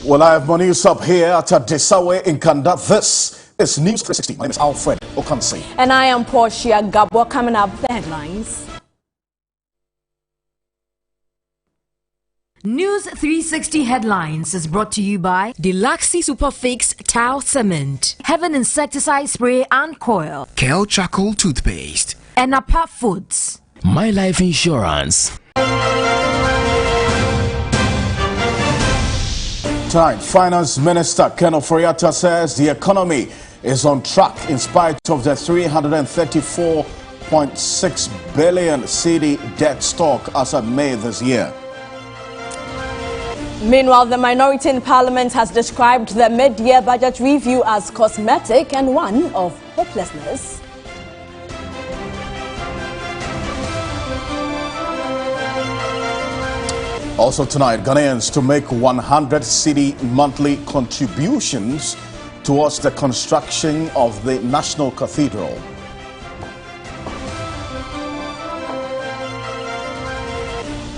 Well, I have more news up here at Kasoa in Kanda. This is NEWS360. My name is Alfred Pokuase. And I am Portia Gabwa. Coming up, the headlines. NEWS360 Headlines is brought to you by Deluxe Superfix Tile Cement, Heaven Insecticide Spray and Coil, Kel Charcoal Toothpaste, and Apart Foods. My Life Insurance. Tonight, Finance Minister Ken Ofori-Atta says the economy is on track in spite of the 334.6 billion cedi debt stock as of May this year. Meanwhile, the minority in Parliament has described the mid-year budget review as cosmetic and one of hopelessness. Also tonight, Ghanaians to make 100 cedi monthly contributions towards the construction of the National Cathedral.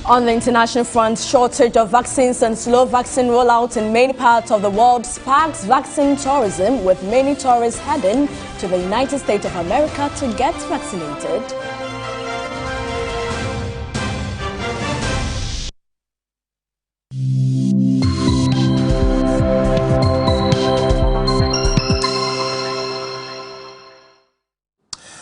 On the international front, shortage of vaccines and slow vaccine rollout in many parts of the world sparks vaccine tourism, with many tourists heading to the United States of America to get vaccinated.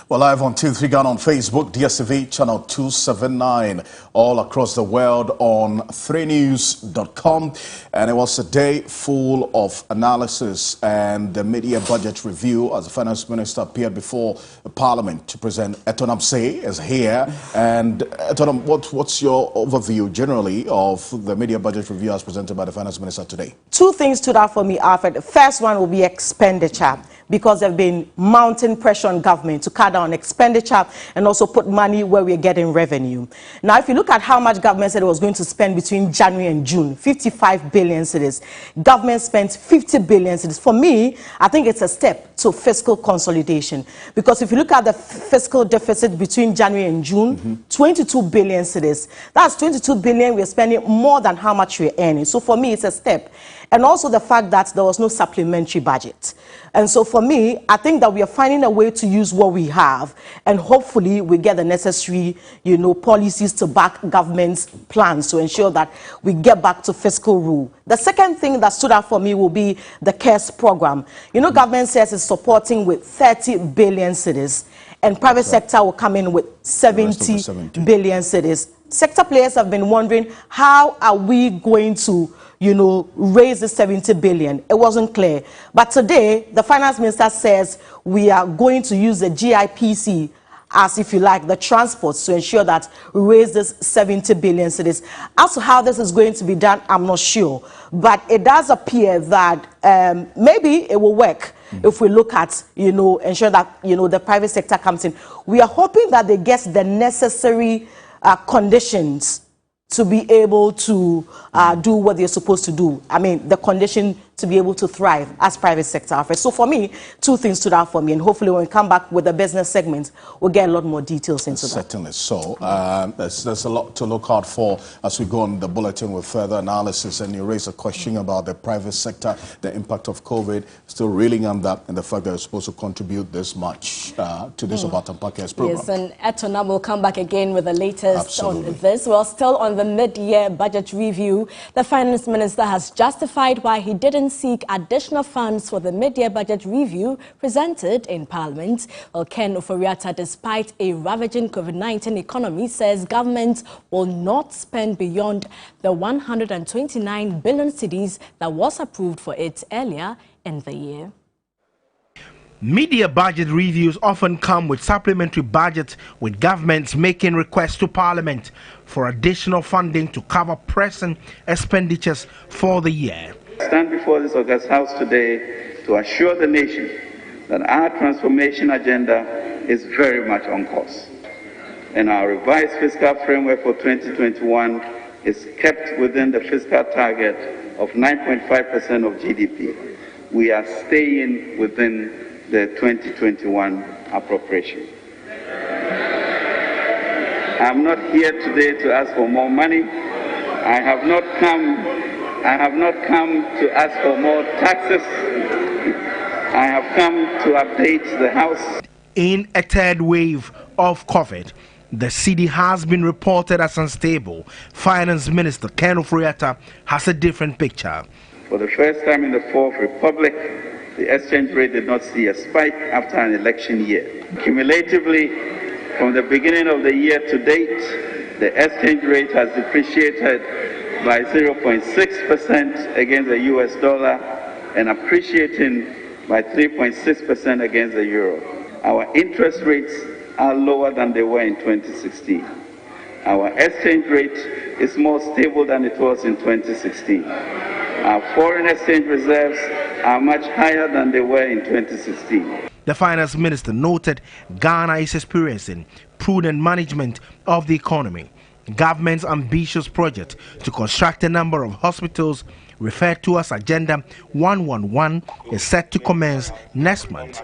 Well, live on TV3 Ghana on Facebook, DSTV channel 279, all across the world on 3news.com. And it was a day full of analysis and the mid-year budget review as the Finance Minister appeared before Parliament to present. Etonam Say is here. And Etonam, what's your overview generally of the mid-year budget review as presented by the Finance Minister today? Two things stood out for me, Alfred. The first one will be expenditure, because there have been mounting pressure on government to cut down expenditure and also put money where we're getting revenue. Now, if you look at how much government said it was going to spend between January and June, 55 billion cedis. Government spent 50 billion cedis. For me, I think it's a step to fiscal consolidation, because if you look at the fiscal deficit between January and June, 22 billion cedis. That's 22 billion we're spending more than how much we're earning. So for me, it's a step. And also the fact that there was no supplementary budget. And so for me, I think that we are finding a way to use what we have, and hopefully we get the necessary, policies to back government's plans to ensure that we get back to fiscal rule. The second thing that stood out for me will be the CARES program. Government says it's supporting with 30 billion cedis, and private sector will come in with 70 billion cedis. Sector players have been wondering, how are we going to raise the 70 billion? It wasn't clear. But today, the Finance Minister says we are going to use the GIPC as, if you like, the transports to ensure that we raise this 70 billion cedis. As to how this is going to be done, I'm not sure. But it does appear that maybe it will work if we look at, ensure that, the private sector comes in. We are hoping that they get the necessary conditions to be able to do what they're supposed to do. I mean, the condition to be able to thrive as private sector offers. So for me, two things stood out for me, and hopefully when we come back with the business segment, we'll get a lot more details into that. Certainly so. There's a lot to look out for as we go on the bulletin with further analysis, and you raise a question about the private sector, the impact of COVID, still reeling on that, and the fact that they're supposed to contribute this much to this about Tampake's program. Yes, and Etona will come back again with the latest on this. Well, still on the mid-year budget review, the Finance Minister has justified why he didn't seek additional funds for the mid-year budget review presented in Parliament. Well, Ken Ofori-Atta, despite a ravaging COVID-19 economy, says government will not spend beyond the 129 billion cedis that was approved for it earlier in the year. Mid-year budget reviews often come with supplementary budgets, with governments making requests to Parliament for additional funding to cover pressing expenditures for the year. I stand before this august house today to assure the nation that our transformation agenda is very much on course, and our revised fiscal framework for 2021 is kept within the fiscal target of 9.5% of GDP. We are staying within the 2021 appropriation. I'm not here today to ask for more money. I have not come I have not come to ask for more taxes. I have come to update the House. In a third wave of COVID, the city has been reported as unstable. Finance Minister Ken Ofori-Atta has a different picture. For the first time in the Fourth Republic, the exchange rate did not see a spike after an election year. Cumulatively, from the beginning of the year to date, the exchange rate has depreciated by 0.6% against the US dollar and appreciating by 3.6% against the euro. Our interest rates are lower than they were in 2016. Our exchange rate is more stable than it was in 2016. Our foreign exchange reserves are much higher than they were in 2016. The finance minister noted Ghana is experiencing prudent management of the economy. Government's ambitious project to construct a number of hospitals, referred to as Agenda 111, is set to commence next month.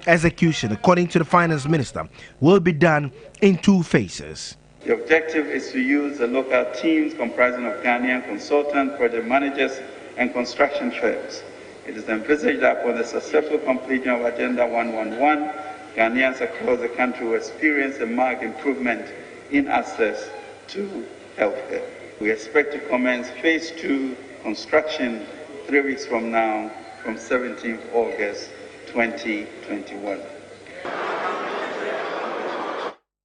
Execution, according to the finance minister, will be done in 2 phases. The objective is to use the local teams comprising of Ghanaian consultants, project managers, and construction firms. It is envisaged that for the successful completion of Agenda 111, Ghanaians across the country will experience a marked improvement in access to healthcare. We expect to commence phase 2 construction 3 weeks from now, from 17th August 2021.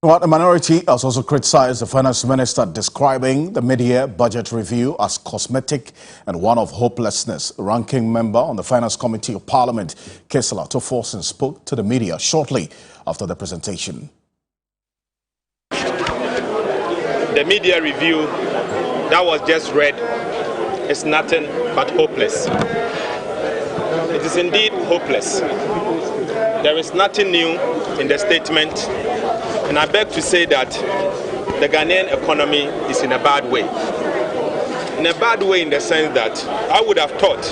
Well, the minority has also criticized the finance minister, describing the mid-year budget review as cosmetic and one of hopelessness. Ranking member on the Finance Committee of Parliament, Kasoa, spoke to the media shortly after the presentation. The media review that was just read is nothing but hopeless. It is indeed hopeless. There is nothing new in the statement, and I beg to say that the Ghanaian economy is in a bad way. In a bad way in the sense that I would have thought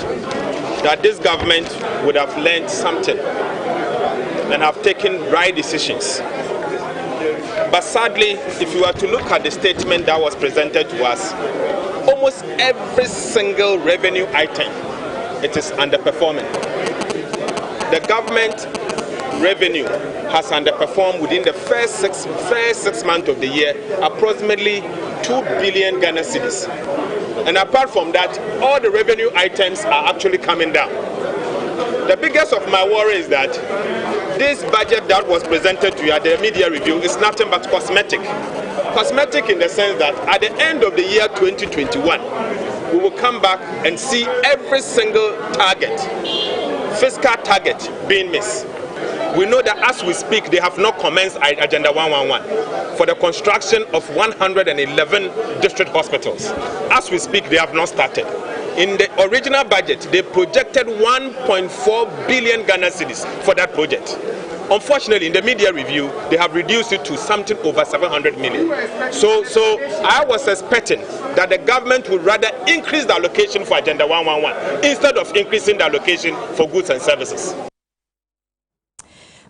that this government would have learned something and have taken right decisions. But sadly, if you were to look at the statement that was presented to us, almost every single revenue item, it is underperforming. The government revenue has underperformed within the first six months of the year, approximately 2 billion Ghana cedis. And apart from that, all the revenue items are actually coming down. The biggest of my worry is that this budget that was presented to you at the media review is nothing but cosmetic. Cosmetic in the sense that at the end of the year 2021, we will come back and see every single target, fiscal target, being missed. We know that as we speak, they have not commenced Agenda 111 for the construction of 111 district hospitals. As we speak, they have not started. In the original budget, they projected 1.4 billion Ghana cedis for that project. Unfortunately, in the media review, they have reduced it to something over 700 million. So I was expecting that the government would rather increase the allocation for Agenda 111 instead of increasing the allocation for goods and services.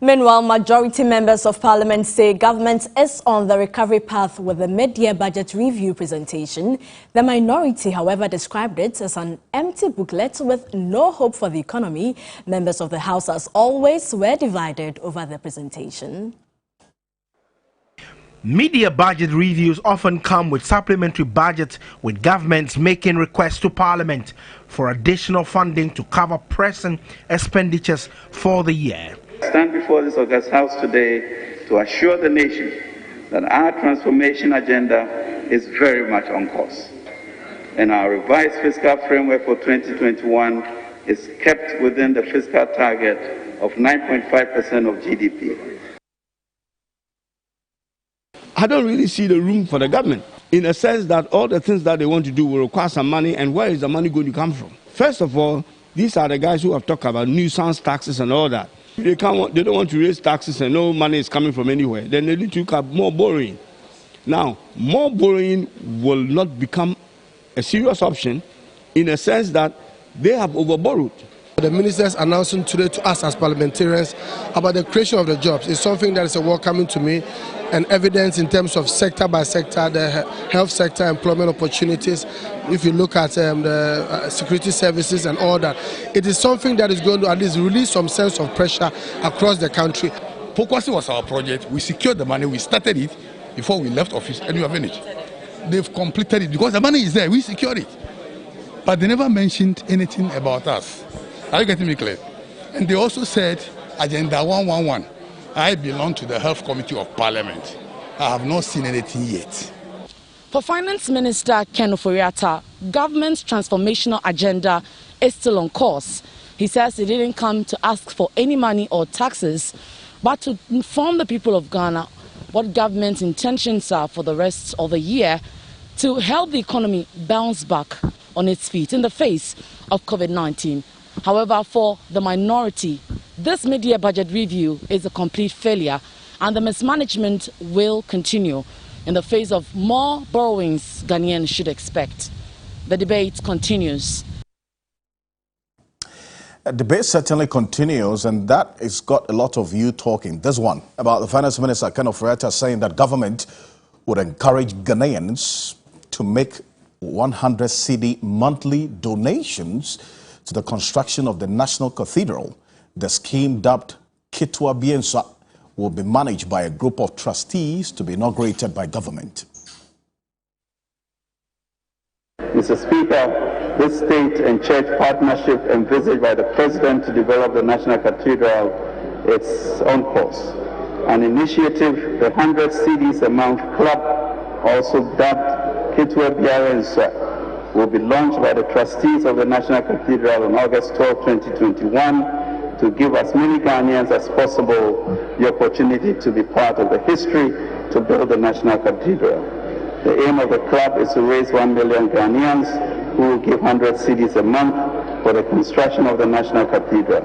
Meanwhile, majority members of parliament say government is on the recovery path with the mid-year budget review presentation. The minority, however, described it as an empty booklet with no hope for the economy. Members of the House, as always, were divided over the presentation. Mid-year budget reviews often come with supplementary budgets, with governments making requests to Parliament for additional funding to cover pressing expenditures for the year. I stand before this august House today to assure the nation that our transformation agenda is very much on course, and our revised fiscal framework for 2021 is kept within the fiscal target of 9.5% of GDP. I don't really see the room for the government, in a sense that all the things that they want to do will require some money, and where is the money going to come from? First of all, these are the guys who have talked about nuisance taxes and all that. They don't want to raise taxes and no money is coming from anywhere. Then they need to have more borrowing. Now, more borrowing will not become a serious option, in a sense that they have overborrowed. The ministers announcing today to us as parliamentarians about the creation of the jobs is something that is a welcoming to me, and evidence in terms of sector by sector, the health sector, employment opportunities. If you look at the security services and all that, it is something that is going to at least release some sense of pressure across the country. Pokuase was our project. We secured the money. We started it before we left office, and we have finished. They've completed it because the money is there. We secured it. But they never mentioned anything about us. Are you getting me clear? And they also said, Agenda 111. I belong to the Health Committee of Parliament. I have not seen anything yet. For Finance Minister Ken Ofori-Atta, government's transformational agenda is still on course. He says he didn't come to ask for any money or taxes, but to inform the people of Ghana what government's intentions are for the rest of the year to help the economy bounce back on its feet in the face of COVID-19. However, for the minority, this mid-year budget review is a complete failure, and the mismanagement will continue in the face of more borrowings Ghanaians should expect. The debate continues. The debate certainly continues, and that has got a lot of you talking. This one about the Finance Minister Ken Ofori-Atta saying that government would encourage Ghanaians to make 100 cedi monthly donations to the construction of the National Cathedral. The scheme, dubbed Kasoa, will be managed by a group of trustees to be inaugurated by government. Mr. Speaker, this state and church partnership envisaged by the President to develop the National Cathedral is on course. An initiative, the 100 cedis a month club, also dubbed Kasoa, will be launched by the trustees of the National Cathedral on August 12, 2021, to give as many Ghanaians as possible the opportunity to be part of the history to build the National Cathedral. The aim of the club is to raise 1 million Ghanaians who will give 100 cedis a month for the construction of the National Cathedral.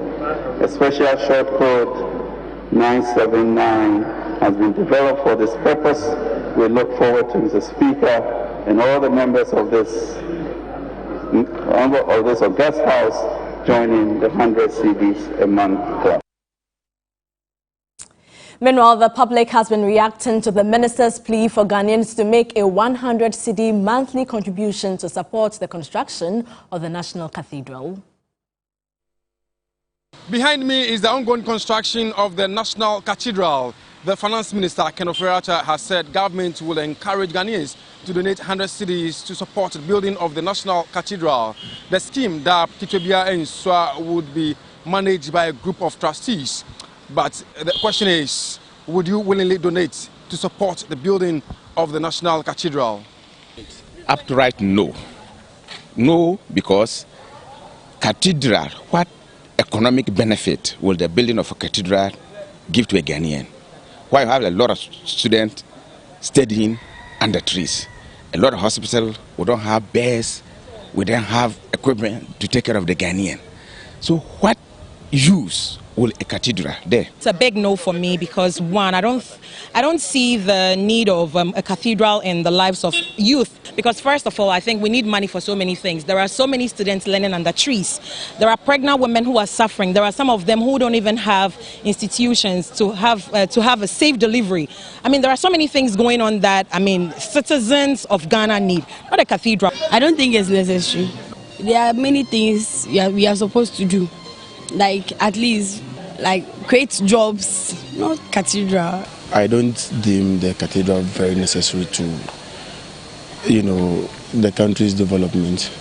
A special short code 979 has been developed for this purpose. We look forward to Mr. Speaker and all the members of this august house joining the 100 cedis a month club. Meanwhile, the public has been reacting to the minister's plea for Ghanaians to make a 100 cedi monthly contribution to support the construction of the National Cathedral. Behind me is the ongoing construction of the National Cathedral. The Finance Minister Ken Ofori-Atta has said government will encourage Ghanaians to donate 100 cedis to support the building of the National Cathedral. The scheme that Kasoa would be managed by a group of trustees. But the question is, would you willingly donate to support the building of the National Cathedral? Up to right, no. No, because cathedral, what economic benefit will the building of a cathedral give to a Ghanaian? Why you have a lot of students studying under trees? A lot of hospitals, we don't have beds, we don't have equipment to take care of the Ghanaian. So what use will a cathedral there? It's a big no for me because, one, I don't see the need of a cathedral in the lives of youth. Because first of all, I think we need money for so many things. There are so many students learning under trees. There are pregnant women who are suffering. There are some of them who don't even have institutions to have a safe delivery. I mean, there are so many things going on that, I mean, citizens of Ghana need, not a cathedral. I don't think it's necessary. There are many things we are supposed to do. Like, at least, create jobs, not cathedral. I don't deem the cathedral very necessary to, the country's development.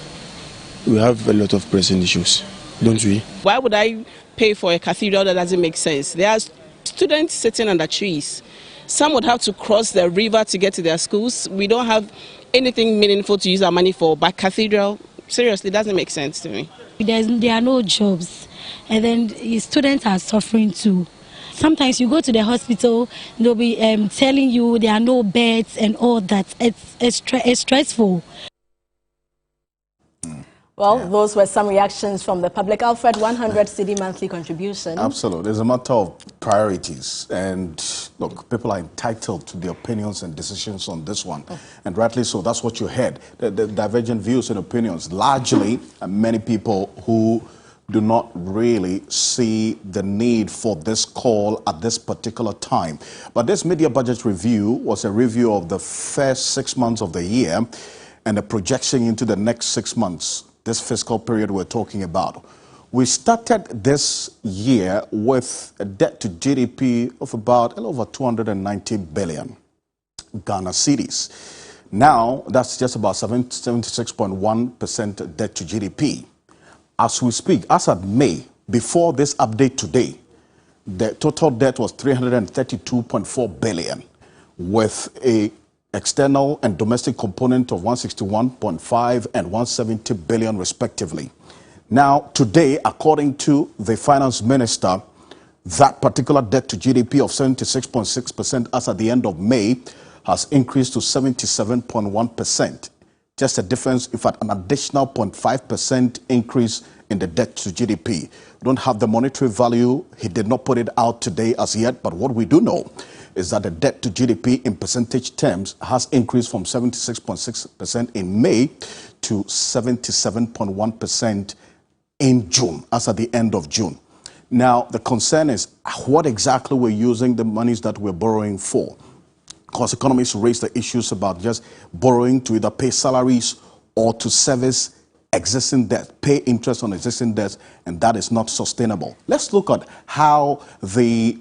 We have a lot of pressing issues, don't we? Why would I pay for a cathedral that doesn't make sense? There are students sitting under trees. Some would have to cross the river to get to their schools. We don't have anything meaningful to use our money for, but cathedral, seriously, doesn't make sense to me. There are no jobs, and then students are suffering too. Sometimes you go to the hospital, they'll be telling you there are no beds and all that. It's stressful. Well, those were some reactions from the public. Alfred, 100 cedi monthly contribution. Absolutely. It's a matter of priorities. And look, people are entitled to their opinions and decisions on this one. And rightly so, that's what you heard. The divergent views and opinions. Largely, many people who do not really see the need for this call at this particular time. But this media budget review was a review of the first 6 months of the year and a projection into the next 6 months, this fiscal period we're talking about. We started this year with a debt to GDP of about a little over 290 billion Ghana cedis. Now, that's just about 76.1% debt to GDP. As we speak, as of May, before this update today, the total debt was 332.4 billion, with a external and domestic component of 161.5 and 170 billion respectively. Now, today, according to the finance minister, that particular debt to GDP of 76.6% as at the end of May has increased to 77.1%. Just a difference, in fact, an additional 0.5% increase in the debt to GDP. We don't have the monetary value. He did not put it out today as yet, but what we do know is that the debt to GDP in percentage terms has increased from 76.6% in May to 77.1% in June, as at the end of June. Now, the concern is what exactly we're using the monies that we're borrowing for. Because economists raise the issues about just borrowing to either pay salaries or to service existing debt, pay interest on existing debts, and that is not sustainable. Let's look at how the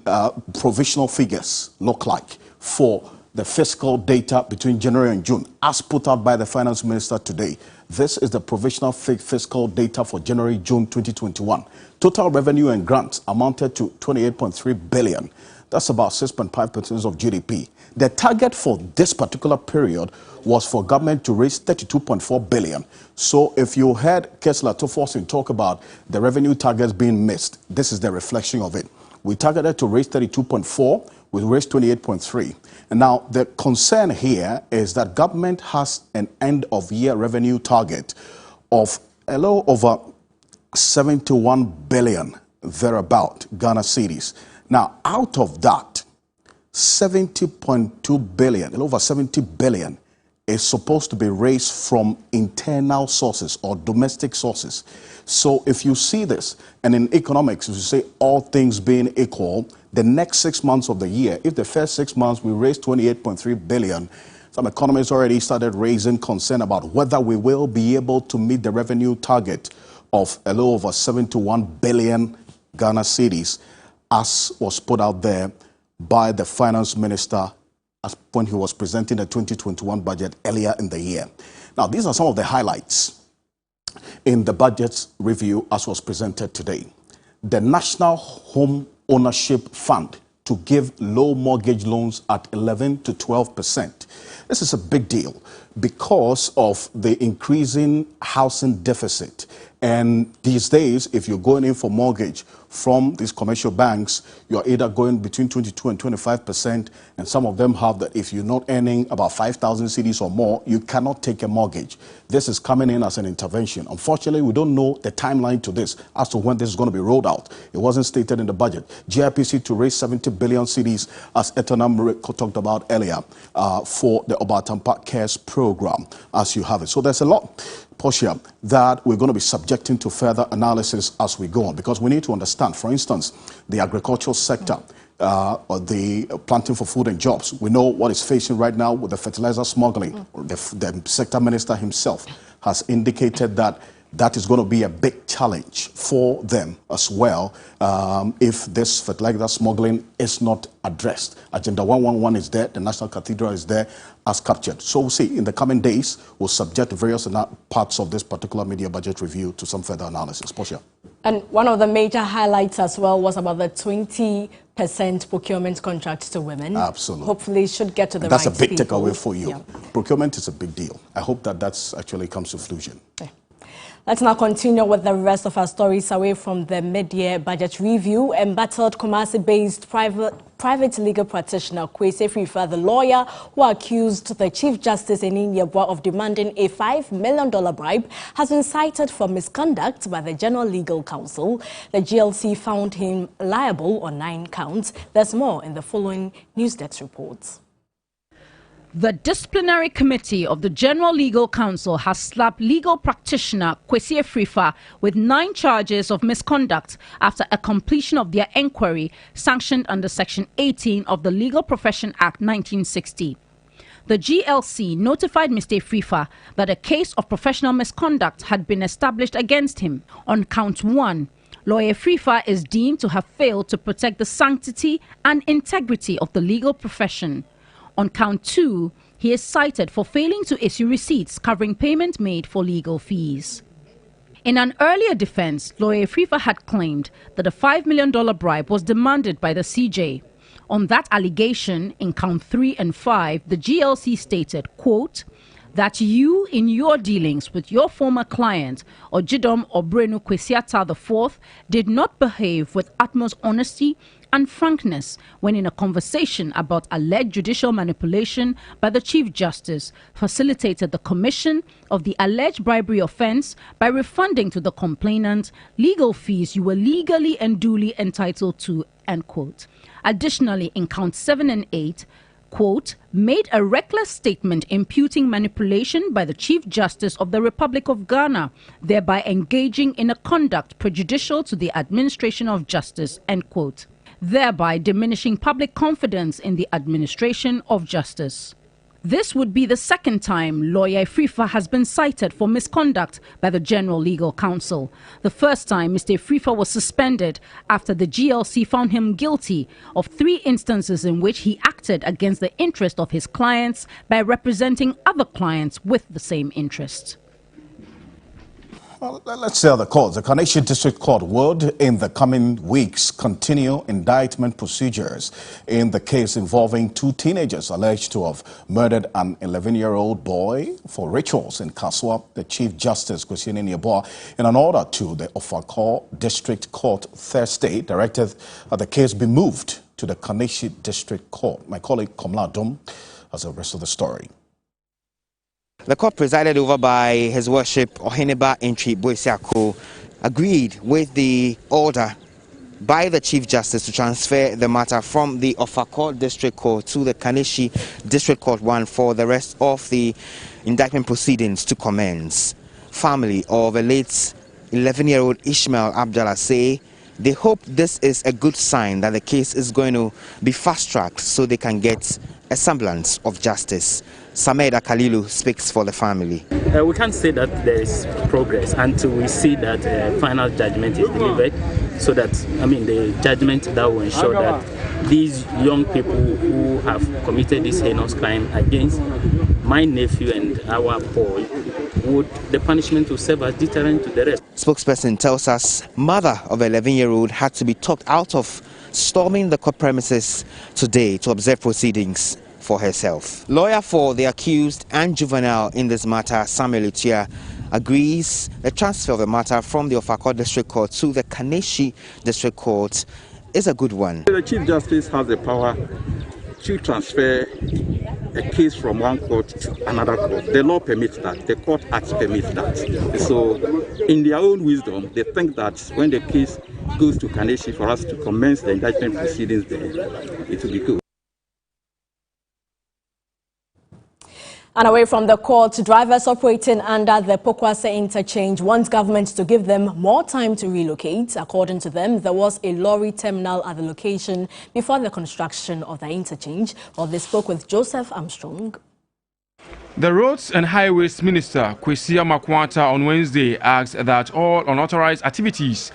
provisional figures look like for the fiscal data between January and June, as put out by the finance minister today. This is the provisional fiscal data for January-June 2021. Total revenue and grants amounted to 28.3 billion. That's about 6.5% of GDP. The target for this particular period was for government to raise 32.4 billion. So if you heard Kasoa talk about the revenue targets being missed, this is the reflection of it. We targeted to raise 32.4, we raised 28.3. And now the concern here is that government has an end of year revenue target of a little over 71 billion thereabout Ghana cedis. Now, out of that, 70.2 billion, a little over 70 billion, is supposed to be raised from internal sources or domestic sources. So if you see this, and in economics, if you say all things being equal, the next 6 months of the year, if the first 6 months we raised 28.3 billion, some economists already started raising concern about whether we will be able to meet the revenue target of a little over 71 billion Ghana cedis, as was put out there by the finance minister when he was presenting the 2021 budget earlier in the year. Now, these are some of the highlights in the budget review as was presented today. The National Home Ownership Fund to give low mortgage loans at 11 to 12%. This is a big deal because of the increasing housing deficit. And these days, if you're going in for mortgage from these commercial banks, you're either going between 22 and 25%, and some of them have that if you're not earning about 5,000 cedis or more, you cannot take a mortgage. This is coming in as an intervention. Unfortunately, we don't know the timeline to this as to when this is going to be rolled out. It wasn't stated in the budget. GIPC to raise 70 billion cedis, as Etonam talked about earlier, for the Obatampa Cares program, as you have it. So there's a lot, Portia, that we're going to be subjecting to further analysis as we go on, because we need to understand, for instance, the agricultural sector, or the planting for food and jobs. We know what is facing right now with the fertilizer smuggling. The sector minister himself has indicated that that is going to be a big challenge for them as well if this fertilizer smuggling is not addressed. Agenda 111 is there, the National Cathedral is there as captured. So we'll see in the coming days, we'll subject various parts of this particular media budget review to some further analysis. Portia. And one of the major highlights as well was about the 20% procurement contract to women. Absolutely. Hopefully it should get to the that's right a big people. takeaway for you. Yeah. Procurement is a big deal. I hope that that's actually comes to fruition. Okay. Let's now continue with the rest of our stories away from the mid-year budget review. Embattled Pokuase-based private legal practitioner Kwesi Frifa, the lawyer who accused the Chief Justice Enin Yeboah of demanding a $5 million bribe, has been cited for misconduct by the General Legal Counsel. The GLC found him liable on 9 counts. There's more in the following News Desk reports. The disciplinary committee of the General Legal Council has slapped legal practitioner Pokuase Frifa with 9 charges of misconduct after a completion of their inquiry sanctioned under Section 18 of the Legal Profession Act 1960. The GLC notified Mr. Frifa that a case of professional misconduct had been established against him. On count 1, Lawyer Frifa is deemed to have failed to protect the sanctity and integrity of the legal profession. On count 2, he is cited for failing to issue receipts covering payment made for legal fees. In an earlier defense, Lawyer Frifa had claimed that a $5 million bribe was demanded by the CJ. On that allegation, in count 3 and 5, the GLC stated, quote, that you, in your dealings with your former client, Ojidom Obrenu Kwesiata IV, did not behave with utmost honesty and frankness when in a conversation about alleged judicial manipulation by the Chief Justice, facilitated the commission of the alleged bribery offense by refunding to the complainant legal fees you were legally and duly entitled to, end quote. Additionally, in count 7 and 8, quote, made a reckless statement imputing manipulation by the Chief Justice of the Republic of Ghana, thereby engaging in a conduct prejudicial to the administration of justice, end quote, thereby diminishing public confidence in the administration of justice. This would be the second time Lawyer Frifa has been cited for misconduct by the General Legal Council. The first time, Mr. Frifa was suspended after the GLC found him guilty of 3 instances in which he acted against the interest of his clients by representing other clients with the same interest. Well, let's say the courts. The Kaneshi District Court would, in the coming weeks, continue indictment procedures in the case involving 2 teenagers alleged to have murdered an 11-year-old boy for rituals in Kasoa. The Chief Justice, Kwesini Nieboa, in an order to the Ofako District Court Thursday, directed that the case be moved to the Kaneshi District Court. My colleague Komla Dum has the rest of the story. The court, presided over by His Worship Oheneba Entry Boisiako, agreed with the order by the Chief Justice to transfer the matter from the Ofako District Court to the Kaneshi District Court 1 for the rest of the indictment proceedings to commence. Family of a late 11-year-old Ishmael Abdallah say they hope this is a good sign that the case is going to be fast-tracked so they can get a semblance of justice. Sameda Kalilu speaks for the family. We can't say that there is progress until we see that final judgment is delivered, so that, the judgment that will ensure that these young people who have committed this heinous crime against my nephew and our boy, the punishment will serve as deterrent to the rest. Spokesperson tells us mother of an 11-year-old had to be talked out of storming the court premises today to observe proceedings for herself. Lawyer for the accused and juvenile in this matter, Samuel Utia, agrees the transfer of the matter from the Ofako District Court to the Kaneshi District Court is a good one. The Chief Justice has the power to transfer a case from one court to another court. The law permits that. The Court Act permits that. So, in their own wisdom, they think that when the case goes to Kaneshi for us to commence the indictment proceedings there, it will be good. And away from the court, drivers operating under the Pokuase interchange want government to give them more time to relocate. According to them, there was a lorry terminal at the location before the construction of the interchange. Well, they spoke with Joseph Armstrong. The Roads and Highways Minister, Kwesi Amakwata, on Wednesday asked that all unauthorized activities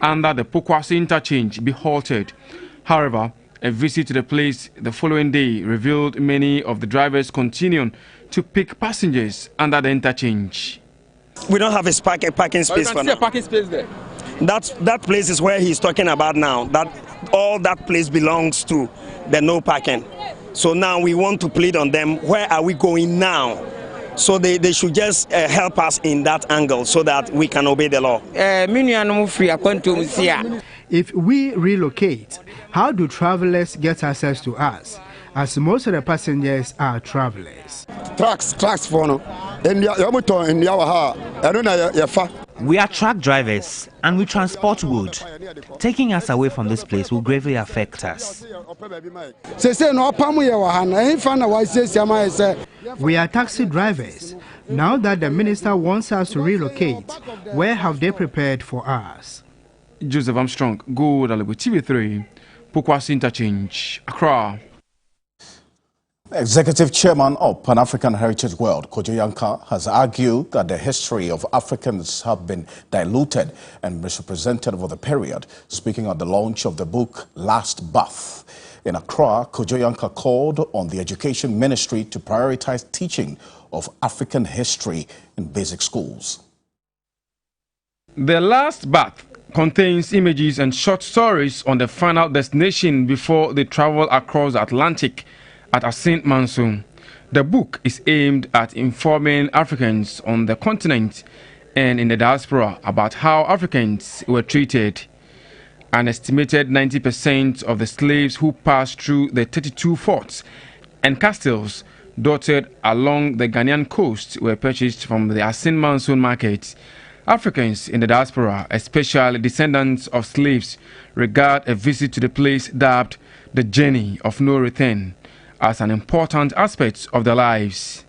under the Pokuase interchange be halted. However, a visit to the place the following day revealed many of the drivers continuing to pick passengers under the interchange. We don't have a parking space for now. A parking space there. That place is where he's talking about now. That all that place belongs to the no parking. So now we want to plead on them. Where are we going now? So they should just help us in that angle so that we can obey the law. If we relocate, how do travelers get access to us? As most of the passengers are travelers. Trucks for no. We are truck drivers and we transport wood. Taking us away from this place will gravely affect us. We are taxi drivers. Now that the minister wants us to relocate, where have they prepared for us? Joseph Armstrong, Good Alibu TV3, Pokuase Interchange, Accra. Executive Chairman of Pan-African Heritage World, Kojo Yankah, has argued that the history of Africans have been diluted and misrepresented over the period, speaking at the launch of the book Last Bath. In Accra, Kojo Yankah called on the Education Ministry to prioritize teaching of African history in basic schools. The Last Bath contains images and short stories on the final destination before they travel across the Atlantic at Asin Mansour. The book is aimed at informing Africans on the continent and in the diaspora about how Africans were treated. An estimated 90% of the slaves who passed through the 32 forts and castles dotted along the Ghanaian coast were purchased from the Asin Mansour market. Africans in the diaspora, especially descendants of slaves, regard a visit to the place dubbed the Journey of No Return as an important aspect of their lives.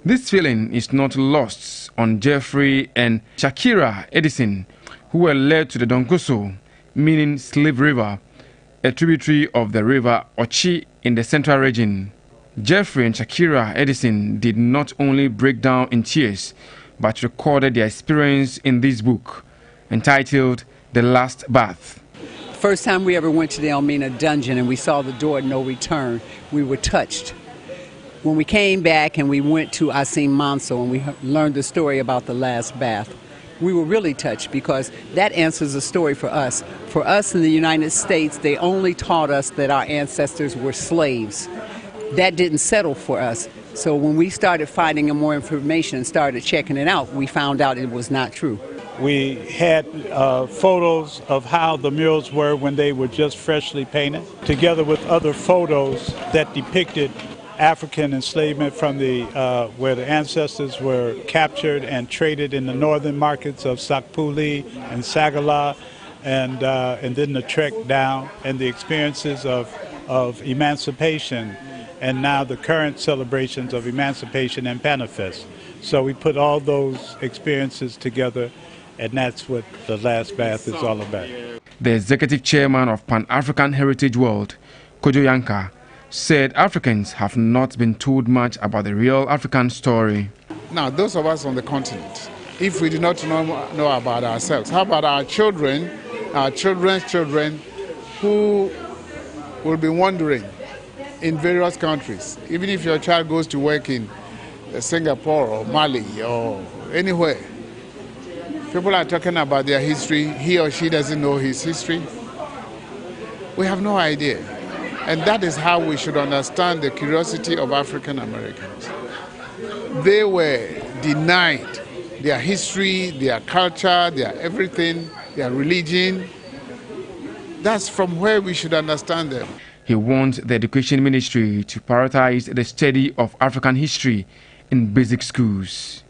This feeling is not lost on Jeffrey and Shakira Edison, who were led to the Dongoso, meaning Slave River, a tributary of the river Ochi in the central region. Jeffrey and Shakira Edison did not only break down in tears, but recorded their experience in this book, entitled The Last Bath. First time we ever went to the Elmina dungeon and we saw the door No Return, we were touched. When we came back and we went to Asin Mansour and we learned the story about the Last Bath, we were really touched because that answers a story for us. For us in the United States, they only taught us that our ancestors were slaves. That didn't settle for us. So when we started finding more information and started checking it out, we found out it was not true. We had photos of how the murals were when they were just freshly painted, together with other photos that depicted African enslavement from the where the ancestors were captured and traded in the northern markets of Sakpuli and Sagala, and then the trek down and the experiences of emancipation, and now the current celebrations of emancipation and Panafest. So we put all those experiences together, and that's what The Last Bath is all about. The executive chairman of Pan-African Heritage World, Kojo Yankah, said Africans have not been told much about the real African story. Now, those of us on the continent, if we do not know about ourselves, how about our children, our children's children, who will be wandering in various countries? Even if your child goes to work in Singapore or Mali or anywhere, people are talking about their history. He or she doesn't know his history. We have no idea. And that is how we should understand the curiosity of African Americans. They were denied their history, their culture, their everything, their religion. That's from where we should understand them. He wants the Education Ministry to prioritize the study of African history in basic schools.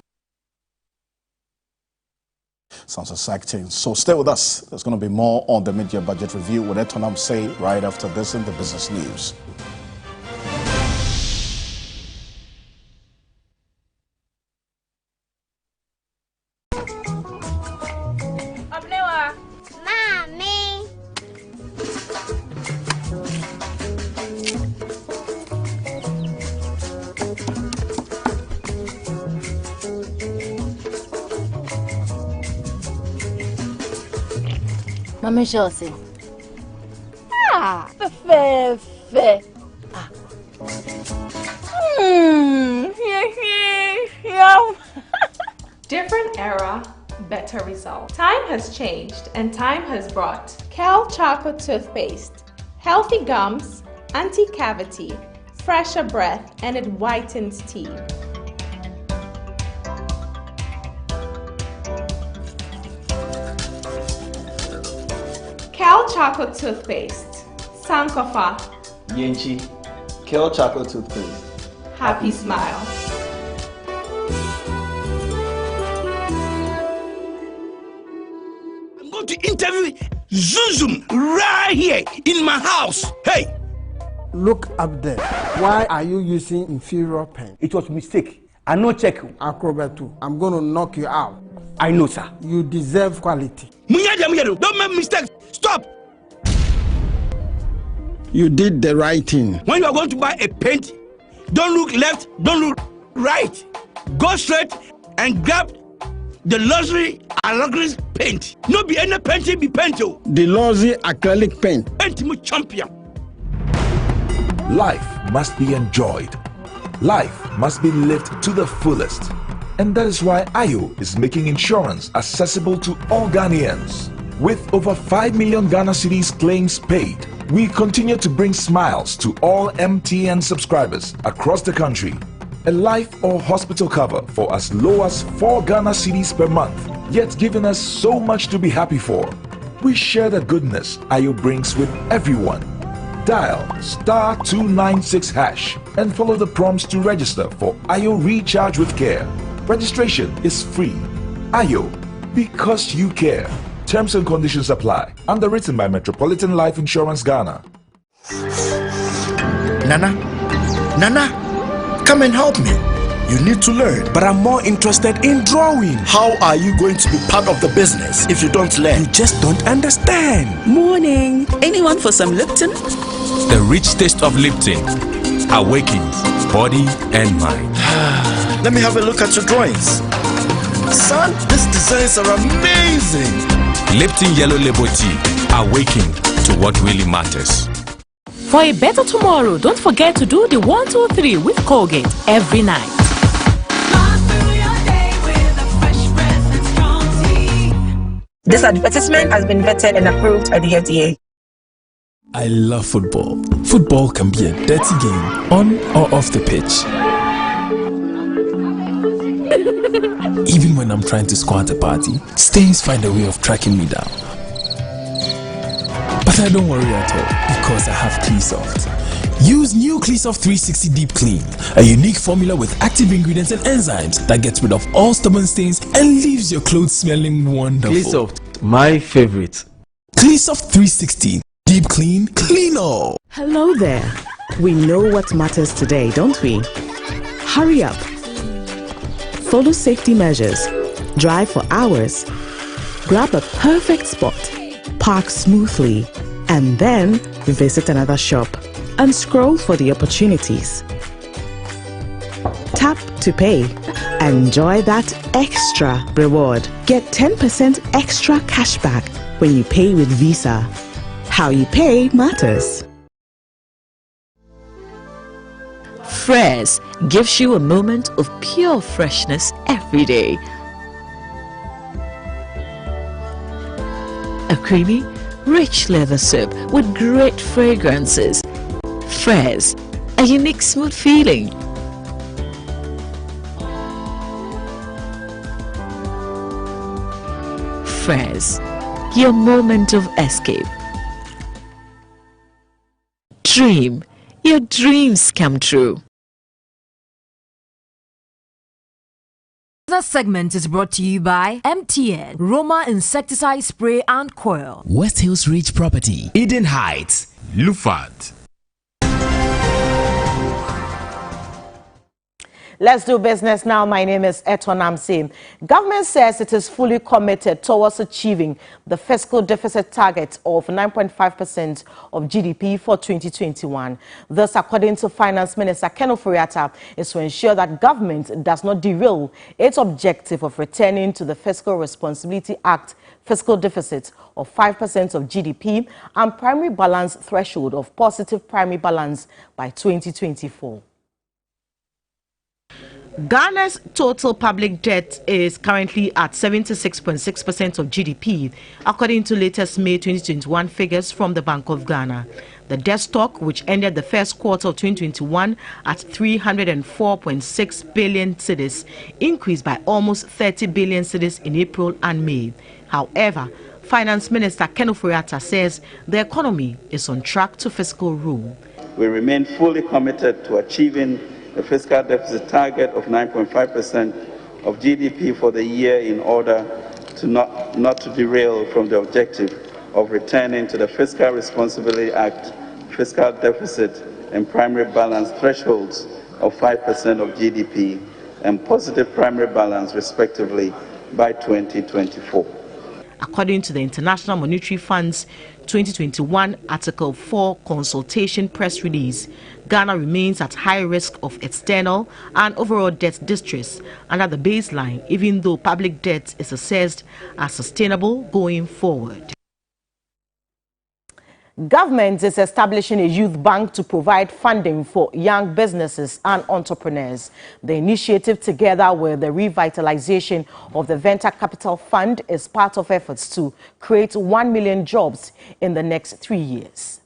Sounds exciting. So stay with us. There's going to be more on the mid-year budget review with Etonam Say right after this in the business news. Mama Chelsea. Fe. Different era, better result. Time has changed and time has brought Kel Chocolate Toothpaste. Healthy gums, anti-cavity, fresher breath, and it whitens teeth. Kel Chocolate Toothpaste. Sankofa. Yenchi. Kel Chocolate Toothpaste. Happy smile. to interview Zuzum right here in my house. Hey! Look up there. Why are you using inferior pen? It was a mistake. I no check. Akrobetu, I'm going to knock you out. I know, sir. You deserve quality. Don't make mistakes. Stop! You did the right thing. When you are going to buy a paint, don't look left, don't look right. Go straight and grab the luxury acrylic paint. No be any paint, be paint. The luxury acrylic paint. Paint me champion. Life must be enjoyed. Life must be lived to the fullest. And that is why Ayo is making insurance accessible to all Ghanaians. With over 5 million Ghana cedis claims paid, we continue to bring smiles to all MTN subscribers across the country. A life or hospital cover for as low as 4 Ghana cedis per month, yet giving us so much to be happy for. We share the goodness Ayo brings with everyone. Dial *296# and follow the prompts to register for Ayo Recharge with Care. Registration is free. Ayo, because you care. Terms and conditions apply. Underwritten by Metropolitan Life Insurance Ghana. Nana, come and help me. You need to learn, but I'm more interested in drawing. How are you going to be part of the business if you don't learn? You just don't understand. Morning. Anyone for some Lipton? The rich taste of Lipton awakens body and mind. Let me have a look at your drawings. Son, these designs are amazing. Lipton Yellow Label Tea, awaken to what really matters. For a better tomorrow, don't forget to do the 1, 2, 3 with Colgate every night. This advertisement has been vetted and approved by the FDA. I love football. Football can be a dirty game, on or off the pitch. Even when I'm trying to score at a party, stains find a way of tracking me down. But I don't worry at all, because I have Cleansoft. Use new Cleansoft 360 Deep Clean, a unique formula with active ingredients and enzymes that gets rid of all stubborn stains and leaves your clothes smelling wonderful. Cleansoft, my favorite. Cleansoft 360 Deep Clean, clean all. Hello there. We know what matters today, don't we? Hurry up. Follow safety measures. Drive for hours. Grab a perfect spot. Park smoothly. And then visit another shop and scroll for the opportunities. Tap to pay. Enjoy that extra reward. Get 10% extra cash back when you pay with Visa. How you pay matters. Fraise gives you a moment of pure freshness every day. A creamy, rich leather soap with great fragrances. Fraise, a unique smooth feeling. Fraise, your moment of escape. Dream, your dreams come true. This segment is brought to you by MTN, Roma Insecticide Spray and Coil, West Hills Ridge Property, Eden Heights, Lufat. Let's do business now. My name is Eton Amsim. Government says it is fully committed towards achieving the fiscal deficit target of 9.5% of GDP for 2021. This, according to Finance Minister Ken Ofori-Atta, is to ensure that government does not derail its objective of returning to the Fiscal Responsibility Act fiscal deficit of 5% of GDP and primary balance threshold of positive primary balance by 2024. Ghana's total public debt is currently at 76.6% of GDP, according to latest May 2021 figures from the Bank of Ghana. The debt stock, which ended the first quarter of 2021 at 304.6 billion cedis, increased by almost 30 billion cedis in April and May. However, Finance Minister Ken Ofori-Atta says the economy is on track to fiscal rule. We remain fully committed to achieving the fiscal deficit target of 9.5% of GDP for the year in order not to derail from the objective of returning to the Fiscal Responsibility Act fiscal deficit and primary balance thresholds of 5% of GDP and positive primary balance, respectively, by 2024. According to the International Monetary Fund's 2021 Article 4 consultation press release, Ghana remains at high risk of external and overall debt distress under the baseline, even though public debt is assessed as sustainable going forward. Government is establishing a youth bank to provide funding for young businesses and entrepreneurs. The initiative, together with the revitalization of the Venture Capital Fund, is part of efforts to create 1 million jobs in the next 3 years.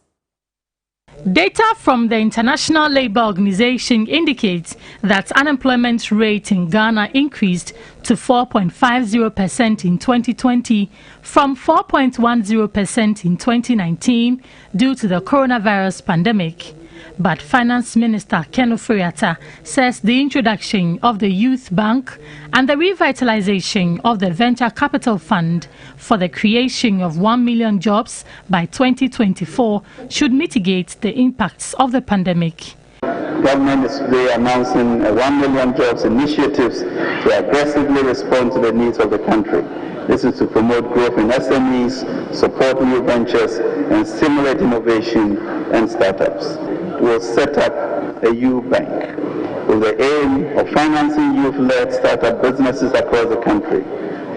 Data from the International Labour Organization indicates that unemployment rate in Ghana increased to 4.50% in 2020 from 4.10% in 2019 due to the coronavirus pandemic. But Finance Minister Ken Ofori-Atta says the introduction of the Youth Bank and the revitalization of the Venture Capital Fund for the creation of 1 million jobs by 2024 should mitigate the impacts of the pandemic. Government is today announcing a 1 million jobs initiatives to aggressively respond to the needs of the country. This is to promote growth in SMEs, support new ventures, and stimulate innovation and startups. We'll set up a youth bank with the aim of financing youth-led startup businesses across the country.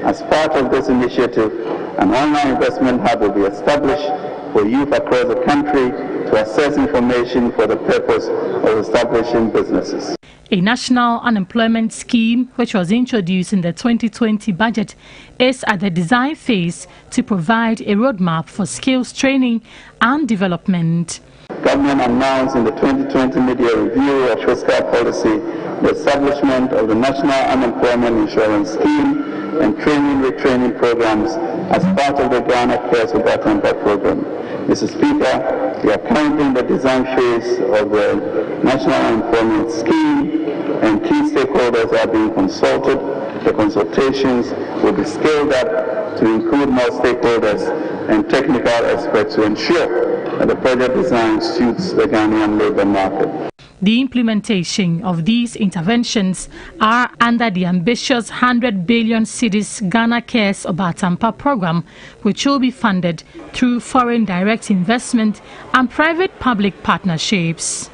As part of this initiative, an online investment hub will be established for youth across the country to access information for the purpose of establishing businesses. A national unemployment scheme, which was introduced in the 2020 budget, is at the design phase to provide a roadmap for skills training and development. Government announced in the 2020 media review of fiscal policy the establishment of the National Unemployment Insurance Scheme and training programs as part of the Ghana Cares for Temper program. Mr. Speaker, we are currently in the design phase of the National Unemployment Scheme, and key stakeholders are being consulted. The consultations will be scaled up to include more stakeholders and technical experts to ensure that the project design suits the Ghanaian labour market. The implementation of these interventions are under the ambitious 100 billion cedis Ghana Cares Obatampa program, which will be funded through foreign direct investment and private-public partnerships.